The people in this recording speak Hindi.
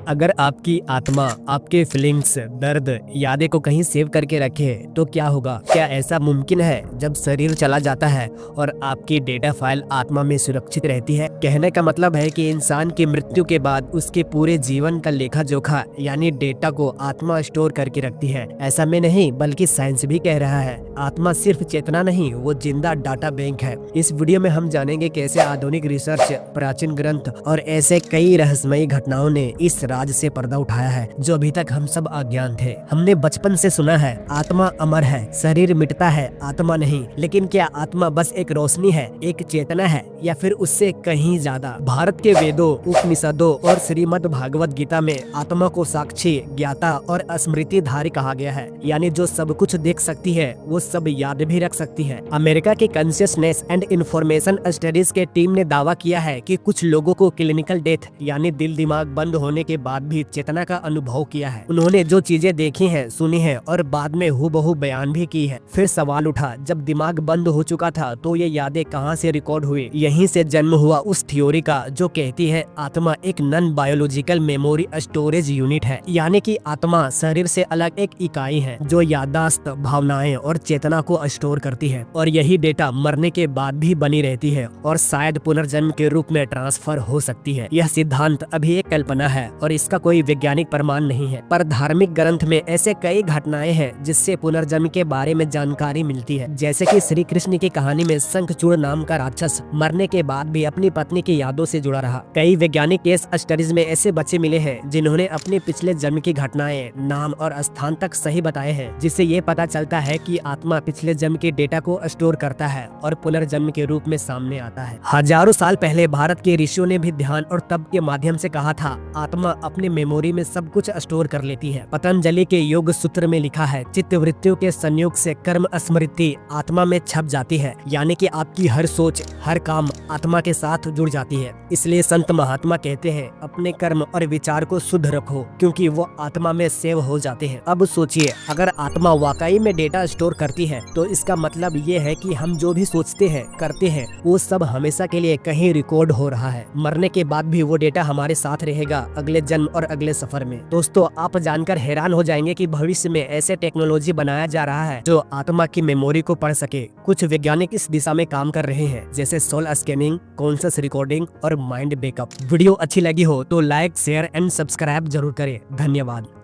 अगर आपकी आत्मा आपके फीलिंग्स, दर्द, यादें को कहीं सेव करके रखे तो क्या होगा? क्या ऐसा मुमकिन है जब शरीर चला जाता है और आपकी डेटा फाइल आत्मा में सुरक्षित रहती है? कहने का मतलब है कि इंसान की मृत्यु के बाद उसके पूरे जीवन का लेखा जोखा यानी डेटा को आत्मा स्टोर करके रखती है। ऐसा में नहीं बल्कि साइंस भी कह रहा है, आत्मा सिर्फ चेतना नहीं, वो जिंदा डाटा बैंक है। इस वीडियो में हम जानेंगे कैसे आधुनिक रिसर्च, प्राचीन ग्रंथ और ऐसे कई रहस्यमयी घटनाओं ने इस राज से पर्दा उठाया है जो अभी तक हम सब अज्ञान थे। हमने बचपन से सुना है आत्मा अमर है, शरीर मिटता है, आत्मा नहीं। लेकिन क्या आत्मा बस एक रोशनी है, एक चेतना है, या फिर उससे कहीं ज्यादा? भारत के वेदों, उपनिषदों और श्रीमद् भागवत गीता में आत्मा को साक्षी, ज्ञाता और स्मृतिधारी कहा गया है। यानी जो सब कुछ देख सकती है वो सब याद भी रख सकती है। अमेरिका के कॉन्शियसनेस एंड इंफॉर्मेशन स्टडीज के टीम ने दावा किया है कि कुछ लोगों को क्लिनिकल डेथ यानी दिल दिमाग बंद होने के बाद भी चेतना का अनुभव किया है। उन्होंने जो चीजें देखी हैं, सुनी हैं और बाद में हूबहू बयान भी की है। फिर सवाल उठा, जब दिमाग बंद हो चुका था तो ये यादें कहां से रिकॉर्ड हुई? यहीं से जन्म हुआ उस थ्योरी का जो कहती है आत्मा एक non biological memory storage unit है। यानी कि आत्मा शरीर से अलग एक इकाई है जो याददाश्त, भावनाएं और चेतना को स्टोर करती है, और यही डेटा मरने के बाद भी बनी रहती है और शायद पुनर्जन्म के रूप में ट्रांसफर हो सकती है। यह सिद्धांत अभी एक कल्पना है और इसका कोई वैज्ञानिक प्रमाण नहीं है, पर धार्मिक ग्रंथ में ऐसे कई घटनाएं हैं जिससे पुनर्जन्म के बारे में जानकारी मिलती है। जैसे कि श्री कृष्ण की कहानी में शंखचूड़ नाम का राक्षस मरने के बाद भी अपनी पत्नी की यादों से जुड़ा रहा। कई वैज्ञानिक केस स्टडीज में ऐसे बच्चे मिले हैं जिन्होंने अपने पिछले जन्म की घटनाएं, नाम और स्थान तक सही बताए हैं, जिससे ये पता चलता है कि आत्मा पिछले जन्म के डेटा को स्टोर करता है और पुनर्जन्म के रूप में सामने आता है। हजारों साल पहले भारत के ऋषियों ने भी ध्यान और तप के माध्यम से कहा था आत्मा अपने मेमोरी में सब कुछ स्टोर कर लेती है। पतंजलि के योग सूत्र में लिखा है, चित्त वृत्तियों के संयोग से कर्म स्मृति आत्मा में छप जाती है। यानी कि आपकी हर सोच, हर काम आत्मा के साथ जुड़ जाती है। इसलिए संत महात्मा कहते हैं अपने कर्म और विचार को शुद्ध रखो क्योंकि वो आत्मा में सेव हो जाते हैं। अब सोचिए, अगर आत्मा वाकई में डेटा स्टोर करती है तो इसका मतलब ये है कि हम जो भी सोचते हैं, करते हैं, वो सब हमेशा के लिए कहीं रिकॉर्ड हो रहा है। मरने के बाद भी वो डेटा हमारे साथ रहेगा अगले जन्म और अगले सफर में। दोस्तों, आप जानकर हैरान हो जाएंगे कि भविष्य में ऐसे टेक्नोलॉजी बनाया जा रहा है जो आत्मा की मेमोरी को पढ़ सके। कुछ वैज्ञानिक इस दिशा में काम कर रहे हैं, जैसे सोल स्कैनिंग, कॉन्शियस रिकॉर्डिंग और माइंड बैकअप। वीडियो अच्छी लगी हो तो लाइक, शेयर एंड सब्सक्राइब जरूर करें। धन्यवाद।